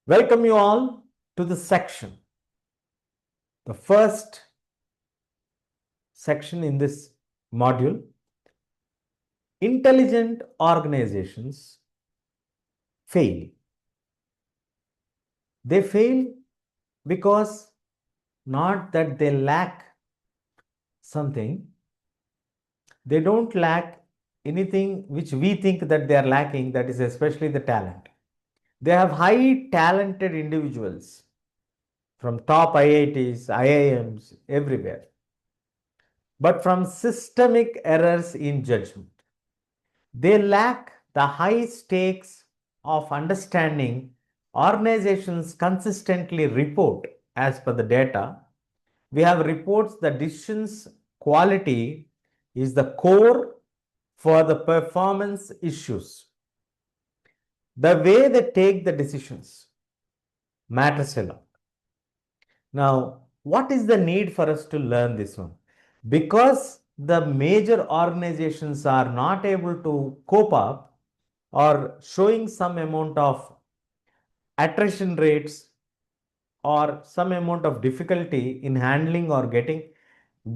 Welcome you all to the section. The first section in this module. Intelligent organizations fail. They fail because not that they lack something, they don't lack anything which we think that they are lacking, that is especially the talent. They have high talented individuals from top IITs, IIMs, everywhere, but from systemic errors in judgment. They lack the high stakes of understanding. Organizations consistently report as per the data. We have reports that decisions quality is the core for the performance issues. The way they take the decisions matters a lot. Now, what is the need for us to learn this one? Because the major organizations are not able to cope up or showing some amount of attrition rates or some amount of difficulty in handling or getting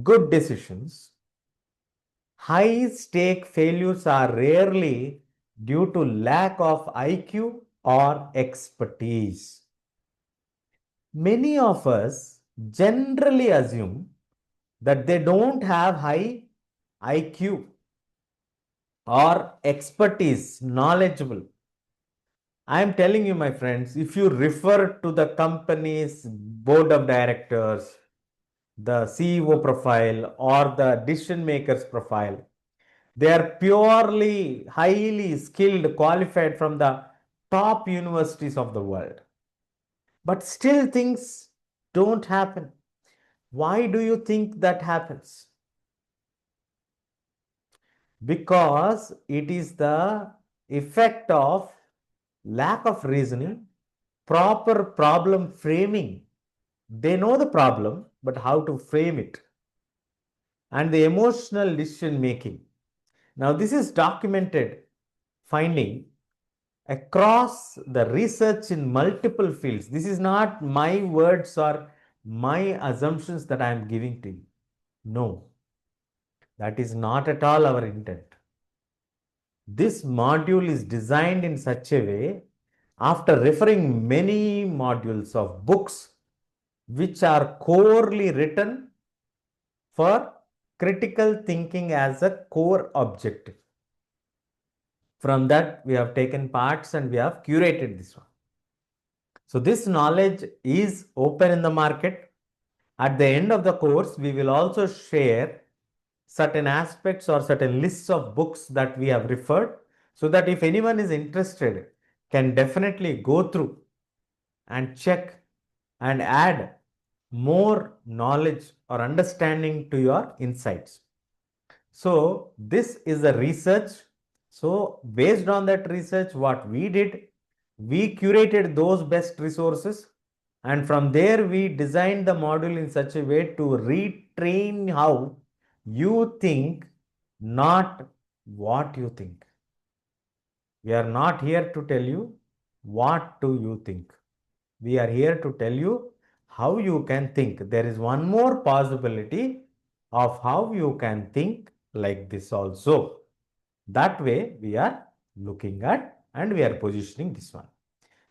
good decisions, high stake failures are rarely due to lack of IQ or expertise. Many of us generally assume that they don't have high IQ or expertise, knowledgeable. I am telling you, my friends, if you refer to the company's board of directors, the CEO profile, or the decision makers profile, they are purely highly skilled, qualified from the top universities of the world. But still, things don't happen. Why do you think that happens? Because it is the effect of lack of reasoning, proper problem framing. They know the problem, but how to frame it, and the emotional decision making. Now, this is documented finding across the research in multiple fields. This is not my words or my assumptions that I am giving to you. No, that is not at all our intent. This module is designed in such a way, after referring many modules of books which are corely written for critical thinking as a core objective. From that, we have taken parts and we have curated this one. So this knowledge is open in the market. At the end of the course, we will also share certain aspects or certain lists of books that we have referred, so that if anyone is interested, can definitely go through and check and add more knowledge or understanding to your insights. So this is the research. So based on that research, what we did, we curated those best resources, and from there we designed the module in such a way to retrain how you think, not what you think. We are not here to tell you what do you think. We are here to tell you how you can think. There is one more possibility of how you can think like this also. That way we are looking at and we are positioning this one.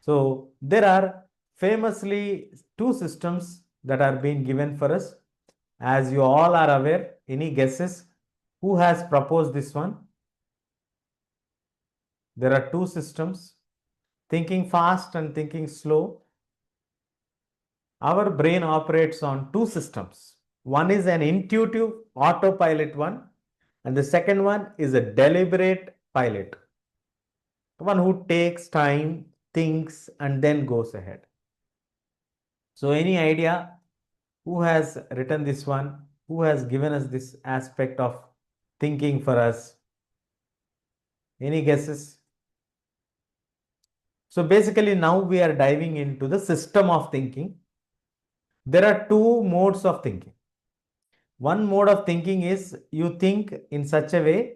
So there are famously two systems that are being given for us. As you all are aware, any guesses? Who has proposed this one? There are two systems, thinking fast and thinking slow. Our brain operates on two systems. One is an intuitive autopilot one, and the second one is a deliberate pilot, the one who takes time, thinks, and then goes ahead. So, any idea who has written this one? Who has given us this aspect of thinking for us? Any guesses? So, basically, now we are diving into the system of thinking. There are two modes of thinking. One mode of thinking is you think in such a way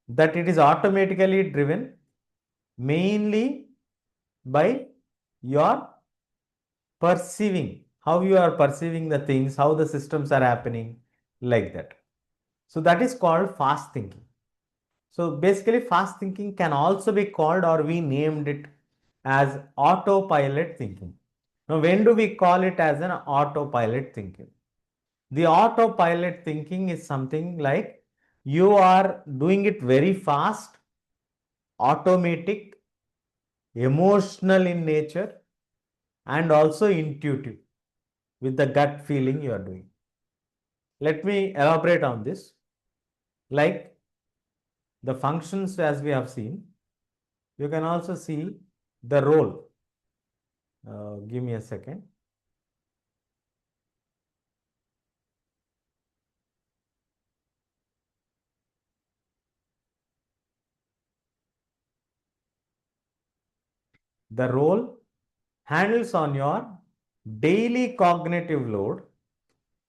that it is automatically driven mainly by your perceiving, how you are perceiving the things, how the systems are happening, like that. So that is called fast thinking. So basically, fast thinking can also be called, or we named it as autopilot thinking. Now, when do we call it as an autopilot thinking? The autopilot thinking is something like you are doing it very fast, automatic, emotional in nature, and also intuitive with the gut feeling you are doing. Let me elaborate on this. Like the functions as we have seen, you can also see the role. Give me a second. The role handles on your daily cognitive load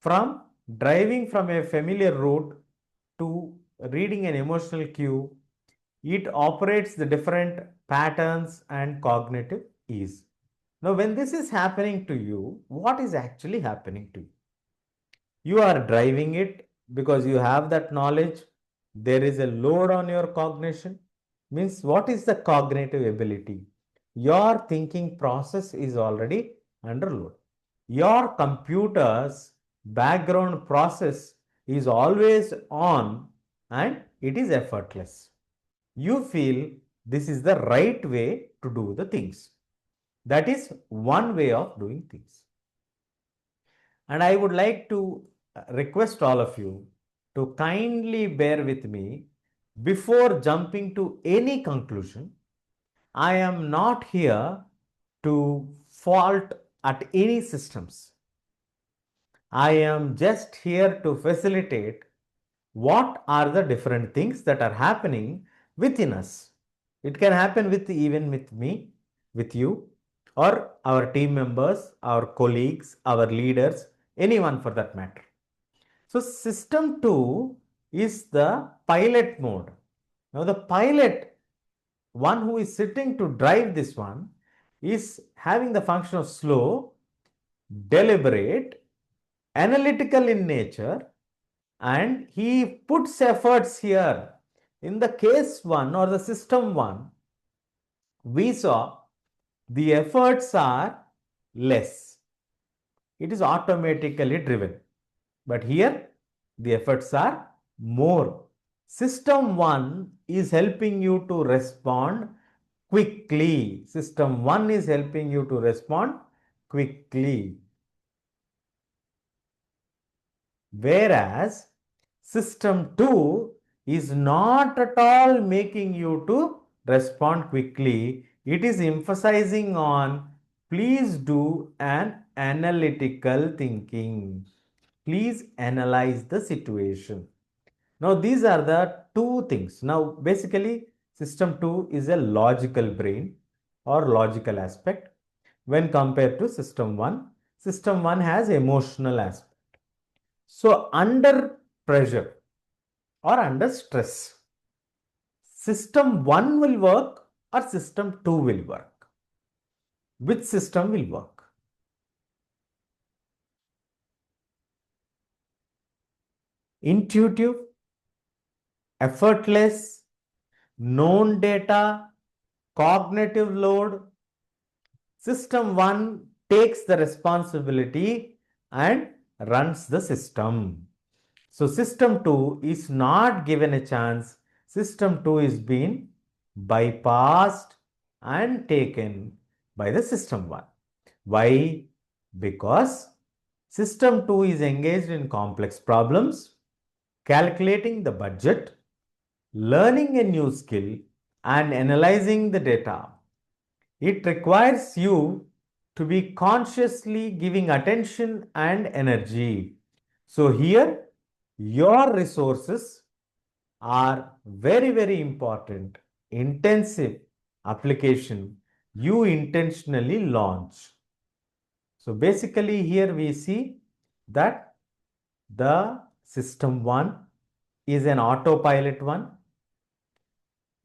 from driving from a familiar route to reading an emotional cue. It operates the different patterns and cognitive ease. Now, when this is happening to you, what is actually happening to you? You are driving it because you have that knowledge. There is a load on your cognition. Means what is the cognitive ability? Your thinking process is already under load. Your computer's background process is always on and it is effortless. You feel this is the right way to do the things. That is one way of doing things. And I would like to request all of you to kindly bear with me before jumping to any conclusion. I am not here to fault at any systems. I am just here to facilitate what are the different things that are happening within us. It can happen with even with me, with you, or our team members, our colleagues, our leaders, anyone for that matter. So system 2 is the pilot mode. Now the pilot, one who is sitting to drive this one, is having the function of slow, deliberate, analytical in nature, and he puts efforts here. In the case 1 or the system 1, we saw the efforts are less. It is automatically driven. But here the efforts are more. System 1 is helping you to respond quickly. System 1 is helping you to respond quickly. Whereas system 2 is not at all making you to respond quickly. It is emphasizing on please do an analytical thinking. Please analyze the situation. Now, these are the two things. Now, basically, system 2 is a logical brain or logical aspect when compared to system 1. System 1 has emotional aspect. So, under pressure or under stress, system 1 will work or system 2 will work. Which system will work? Intuitive, effortless, known data, cognitive load. System 1 takes the responsibility and runs the system. So system 2 is not given a chance. System 2 is being bypassed and taken by the system 1. Why? Because system 2 is engaged in complex problems, calculating the budget, learning a new skill, and analyzing the data. It requires you to be consciously giving attention and energy. So, here your resources are very, very important. Intensive application you intentionally launch. So, basically, here we see that the system 1 is an autopilot one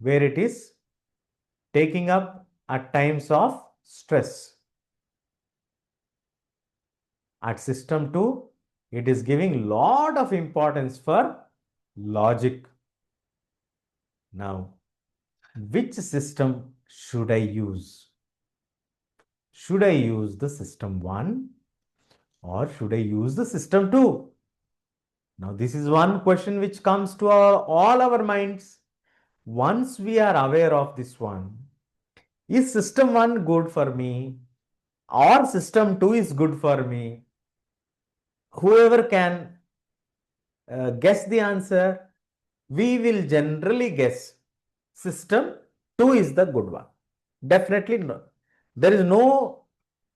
where it is taking up at times of stress. At system 2, it is giving lot of importance for logic. Now, which system should I use? Should I use the system 1 or should I use the system 2? Now, this is one question which comes to all our minds. Once we are aware of this one, is system 1 good for me or system 2 is good for me? Whoever can guess the answer, we will generally guess system 2 is the good one. Definitely no. There is no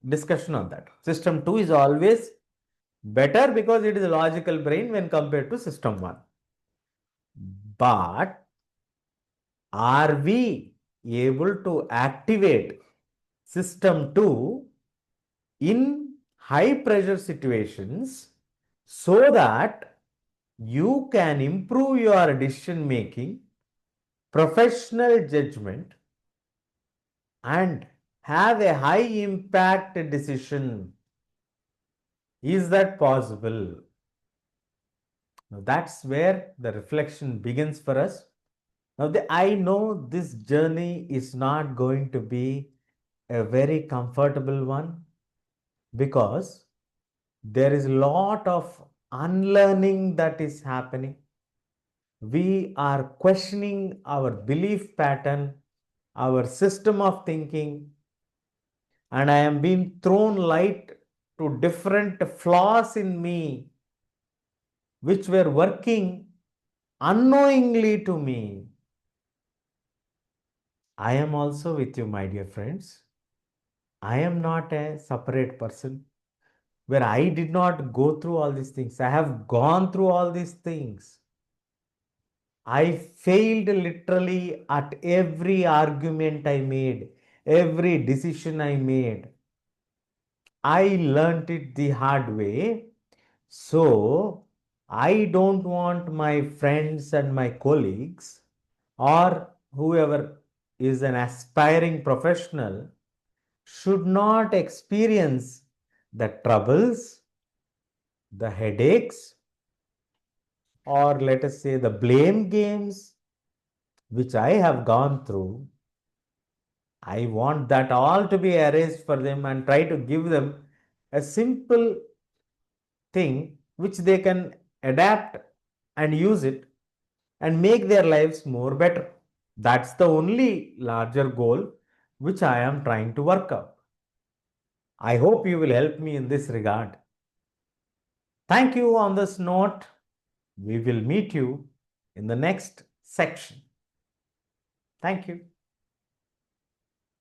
discussion on that. System 2 is always better because it is a logical brain when compared to system 1. But are we able to activate system 2 in high pressure situations so that you can improve your decision making, professional judgment, and have a high impact decision? Is that possible? Now that's where the reflection begins for us. Now, I know this journey is not going to be a very comfortable one because there is a lot of unlearning that is happening. We are questioning our belief pattern, our system of thinking, and I am being thrown light to different flaws in me which were working unknowingly to me. I am also with you, my dear friends. I am not a separate person where I did not go through all these things. I have gone through all these things. I failed literally at every argument I made, every decision I made. I learnt it the hard way. So, I don't want my friends and my colleagues or whoever is an aspiring professional should not experience the troubles, the headaches, or let us say the blame games which I have gone through. I want that all to be erased for them and try to give them a simple thing which they can adapt and use it and make their lives more better. That's the only larger goal which I am trying to work out. I hope you will help me in this regard. Thank you on this note. We will meet you in the next section. Thank you.